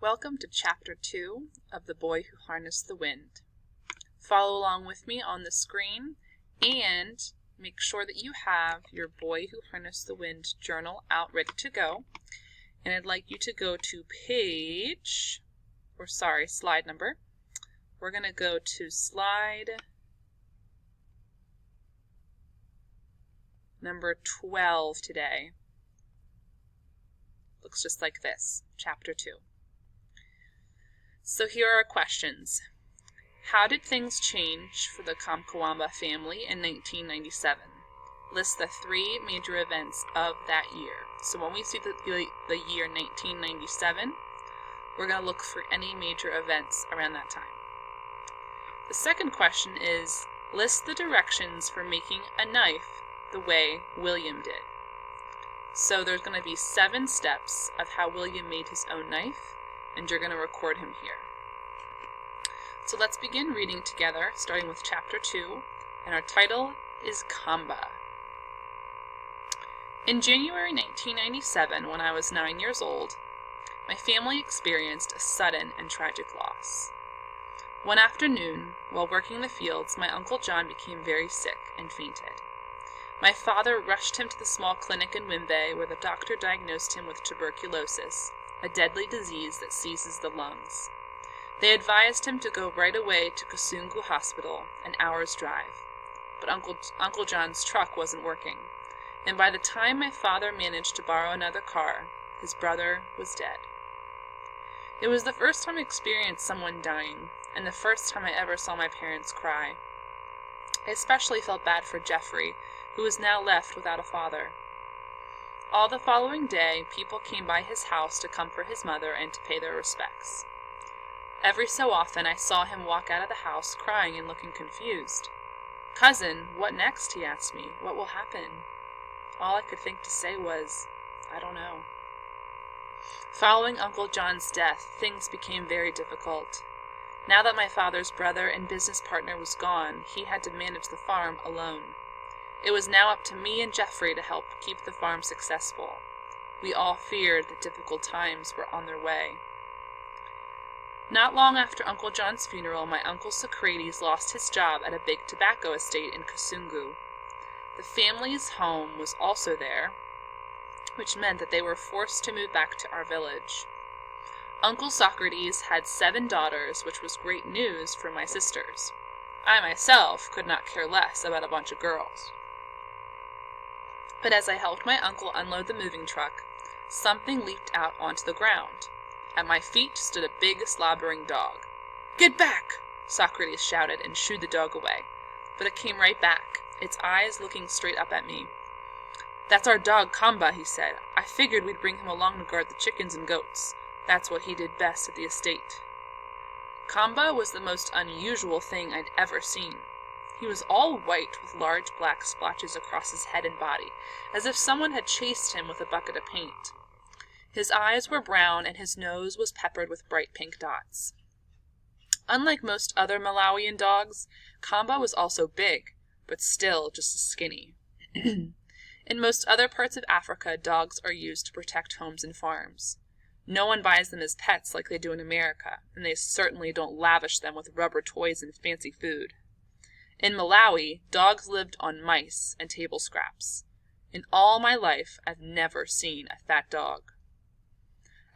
Welcome to Chapter 2 of The Boy Who Harnessed the Wind. Follow along with me on the screen and make sure that you have your Boy Who Harnessed the Wind journal out ready to go. And I'd like you to go to slide number. We're going to go to slide number 12 today. Looks just like this, Chapter 2. So here are our questions. How did things change for the Kamkawamba family in 1997? List the three major events of that year. So when we see the year 1997, we're going to look for any major events around that time. The second question is, list the directions for making a knife the way William did. So there's going to be 7 steps of how William made his own knife, and you're going to record him here. So let's begin reading together, starting with Chapter 2, and our title is Kamba. In January 1997, when I was 9 years old, my family experienced a sudden and tragic loss. One afternoon, while working in the fields, my Uncle John became very sick and fainted. My father rushed him to the small clinic in Wimbe, where the doctor diagnosed him with tuberculosis, a deadly disease that seizes the lungs. They advised him to go right away to Kasungu Hospital, an hour's drive. But Uncle John's truck wasn't working, and by the time my father managed to borrow another car, his brother was dead. It was the first time I experienced someone dying, and the first time I ever saw my parents cry. I especially felt bad for Jeffrey, who was now left without a father. All the following day, people came by his house to comfort his mother and to pay their respects. Every so often, I saw him walk out of the house crying and looking confused. "Cousin, what next?" he asked me. "What will happen?" All I could think to say was, "I don't know." Following Uncle John's death, things became very difficult. Now that my father's brother and business partner was gone, he had to manage the farm alone. It was now up to me and Jeffrey to help keep the farm successful. We all feared that difficult times were on their way. Not long after Uncle John's funeral, my Uncle Socrates lost his job at a big tobacco estate in Kasungu. The family's home was also there, which meant that they were forced to move back to our village. Uncle Socrates had 7 daughters, which was great news for my sisters. I myself could not care less about a bunch of girls. But as I helped my uncle unload the moving truck, something leaped out onto the ground. At my feet stood a big, slobbering dog. "Get back!" Socrates shouted and shooed the dog away. But it came right back, its eyes looking straight up at me. "That's our dog, Kamba," he said. "I figured we'd bring him along to guard the chickens and goats. That's what he did best at the estate." Kamba was the most unusual thing I'd ever seen. He was all white with large black splotches across his head and body, as if someone had chased him with a bucket of paint. His eyes were brown and his nose was peppered with bright pink dots. Unlike most other Malawian dogs, Kamba was also big, but still just as skinny. In most other parts of Africa, dogs are used to protect homes and farms. No one buys them as pets like they do in America, and they certainly don't lavish them with rubber toys and fancy food. In Malawi, dogs lived on mice and table scraps. In all my life, I've never seen a fat dog.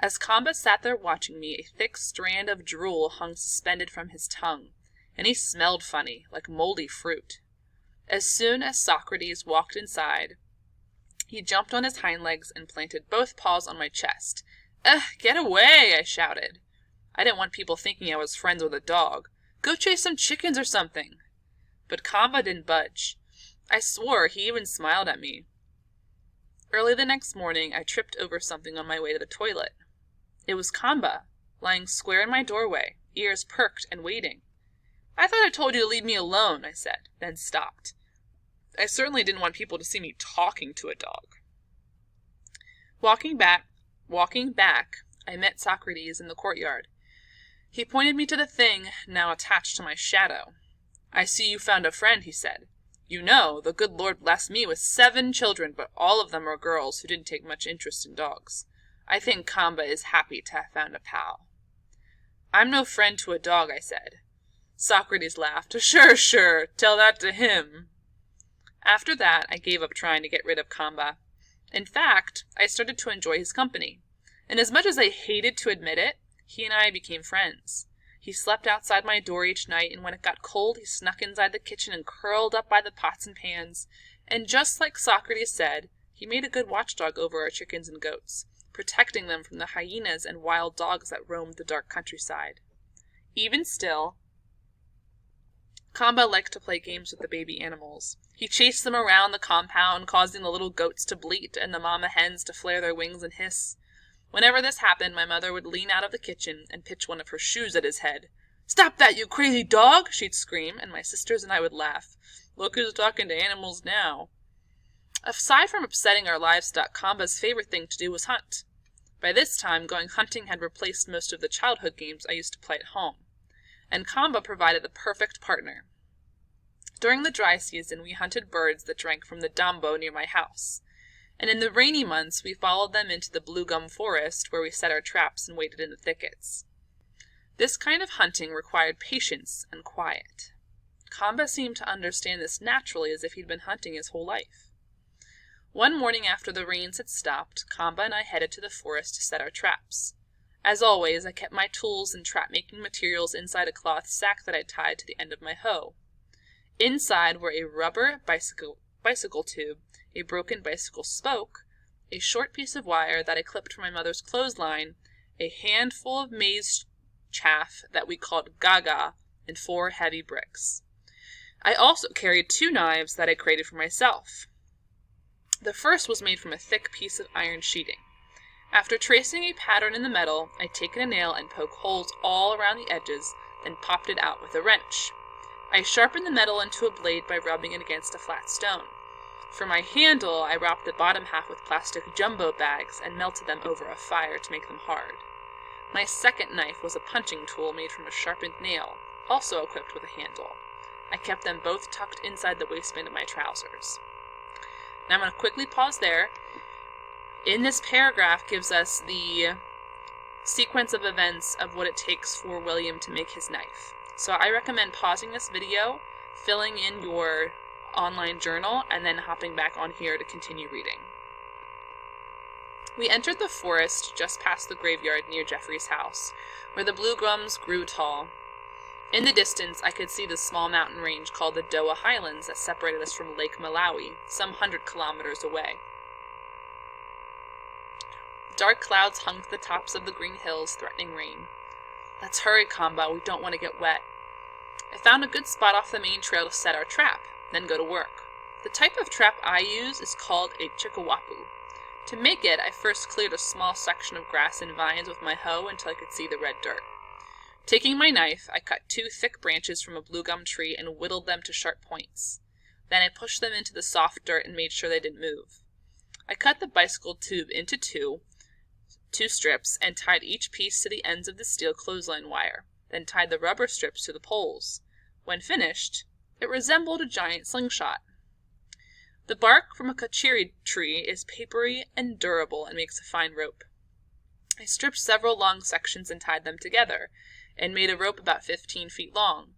As Kamba sat there watching me, a thick strand of drool hung suspended from his tongue, and he smelled funny, like moldy fruit. As soon as Socrates walked inside, he jumped on his hind legs and planted both paws on my chest. Get away!" I shouted. I didn't want people thinking I was friends with a dog. "Go chase some chickens or something." But Kamba didn't budge. I swore he even smiled at me. Early the next morning, I tripped over something on my way to the toilet. It was Kamba, lying square in my doorway, ears perked and waiting. "I thought I told you to leave me alone," I said, then stopped. I certainly didn't want people to see me talking to a dog. Walking back, I met Socrates in the courtyard. He pointed me to the thing now attached to my shadow. "I see you found a friend," he said. "You know, the good Lord blessed me with 7 children, but all of them are girls who didn't take much interest in dogs. I think Kamba is happy to have found a pal." I'm no friend to a dog, I said. Socrates laughed. Sure, sure, tell that to him. After that, I gave up trying to get rid of Kamba. In fact, I started to enjoy his company. And as much as I hated to admit it, he and I became friends. He slept outside my door each night, and when it got cold, he snuck inside the kitchen and curled up by the pots and pans. And just like Socrates said, he made a good watchdog over our chickens and goats, protecting them from the hyenas and wild dogs that roamed the dark countryside. Even still, Kamba liked to play games with the baby animals. He chased them around the compound, causing the little goats to bleat and the mama hens to flare their wings and hiss. Whenever this happened, my mother would lean out of the kitchen and pitch one of her shoes at his head. "Stop that, you crazy dog!" she'd scream, and my sisters and I would laugh. Look who's talking to animals now. Aside from upsetting our livestock, Kamba's favorite thing to do was hunt. By this time, going hunting had replaced most of the childhood games I used to play at home, and Kamba provided the perfect partner. During the dry season, we hunted birds that drank from the dambo near my house, and in the rainy months, we followed them into the blue gum forest, where we set our traps and waited in the thickets. This kind of hunting required patience and quiet. Kamba seemed to understand this naturally, as if he'd been hunting his whole life. One morning after the rains had stopped, Kamba and I headed to the forest to set our traps. As always, I kept my tools and trap-making materials inside a cloth sack that I tied to the end of my hoe. Inside were a rubber bicycle tube, a broken bicycle spoke, a short piece of wire that I clipped from my mother's clothesline, a handful of maize chaff that we called gaga, and 4 heavy bricks. I also carried 2 knives that I created for myself. The first was made from a thick piece of iron sheeting. After tracing a pattern in the metal, I'd taken a nail and poked holes all around the edges, then popped it out with a wrench. I sharpened the metal into a blade by rubbing it against a flat stone. For my handle, I wrapped the bottom half with plastic jumbo bags and melted them over a fire to make them hard. My second knife was a punching tool made from a sharpened nail, also equipped with a handle. I kept them both tucked inside the waistband of my trousers. Now I'm going to quickly pause there. In this paragraph gives us the sequence of events of what it takes for William to make his knife. So I recommend pausing this video, filling in your online journal, and then hopping back on here to continue reading. We entered the forest just past the graveyard near Jeffrey's house, where the blue gums grew tall. In the distance, I could see the small mountain range called the Doa Highlands that separated us from Lake Malawi, some 100 kilometers away. Dark clouds hung to the tops of the green hills, threatening rain. Let's hurry, Kamba, we don't want to get wet. I found a good spot off the main trail to set our trap, then go to work. The type of trap I use is called a chikawapu. To make it, I first cleared a small section of grass and vines with my hoe until I could see the red dirt. Taking my knife, I cut 2 thick branches from a blue gum tree and whittled them to sharp points. Then I pushed them into the soft dirt and made sure they didn't move. I cut the bicycle tube into two strips, and tied each piece to the ends of the steel clothesline wire, then tied the rubber strips to the poles. When finished, it resembled a giant slingshot. The bark from a kachiri tree is papery and durable and makes a fine rope. I stripped several long sections and tied them together, and made a rope about 15 feet long.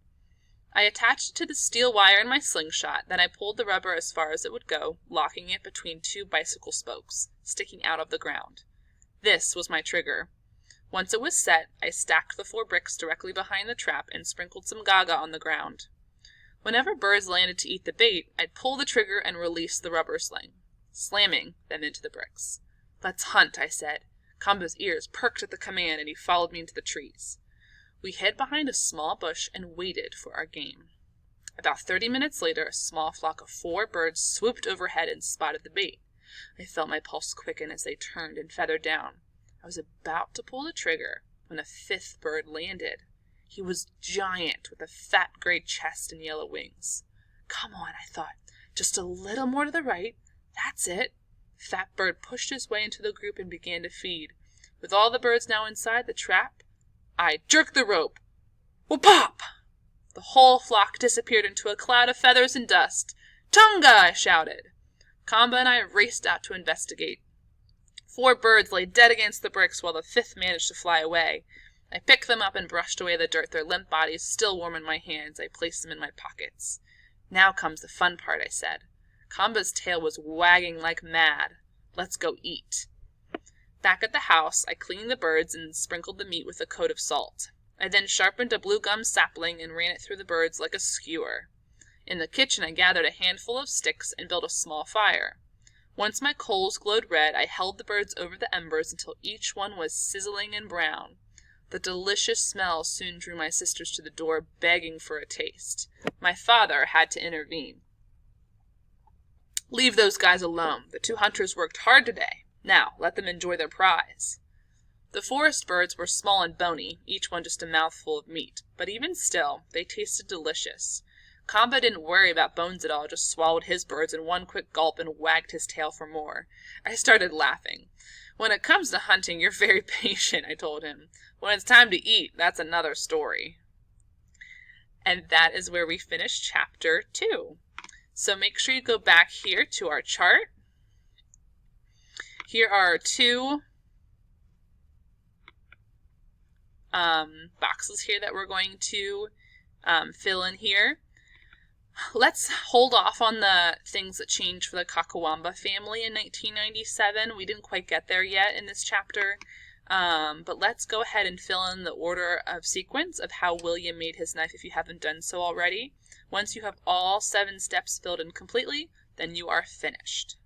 I attached it to the steel wire in my slingshot, then I pulled the rubber as far as it would go, locking it between 2 bicycle spokes, sticking out of the ground. This was my trigger. Once it was set, I stacked the 4 bricks directly behind the trap and sprinkled some gaga on the ground. Whenever birds landed to eat the bait, I'd pull the trigger and release the rubber sling, slamming them into the bricks. Let's hunt, I said. Kamba's ears perked at the command, and he followed me into the trees. We hid behind a small bush and waited for our game. About 30 minutes later, a small flock of 4 birds swooped overhead and spotted the bait. I felt my pulse quicken as they turned and feathered down. I was about to pull the trigger when a 5th bird landed. He was giant, with a fat gray chest and yellow wings. Come on, I thought. Just a little more to the right. That's it. Fat Bird pushed his way into the group and began to feed. With all the birds now inside the trap, I jerked the rope. Whoop-pop! The whole flock disappeared into a cloud of feathers and dust. Tonga! I shouted. Kamba and I raced out to investigate. 4 birds lay dead against the bricks while the 5th managed to fly away. I picked them up and brushed away the dirt, their limp bodies still warm in my hands. I placed them in my pockets. Now comes the fun part, I said. Kamba's tail was wagging like mad. Let's go eat. Back at the house, I cleaned the birds and sprinkled the meat with a coat of salt. I then sharpened a blue gum sapling and ran it through the birds like a skewer. In the kitchen, I gathered a handful of sticks and built a small fire. Once my coals glowed red, I held the birds over the embers until each one was sizzling and brown. The delicious smell soon drew my sisters to the door, begging for a taste. My father had to intervene. Leave those guys alone. The 2 hunters worked hard today. Now, let them enjoy their prize. The forest birds were small and bony, each one just a mouthful of meat, but even still, they tasted delicious. Kamba didn't worry about bones at all, just swallowed his birds in one quick gulp and wagged his tail for more. I started laughing. When it comes to hunting, you're very patient, I told him. When it's time to eat, that's another story. And that is where we finish chapter 2. So make sure you go back here to our chart. Here are 2 boxes here that we're going to fill in here. Let's hold off on the things that changed for the Kakawamba family in 1997. We didn't quite get there yet in this chapter, but let's go ahead and fill in the order of sequence of how William made his knife if you haven't done so already. Once you have all 7 steps filled in completely, then you are finished.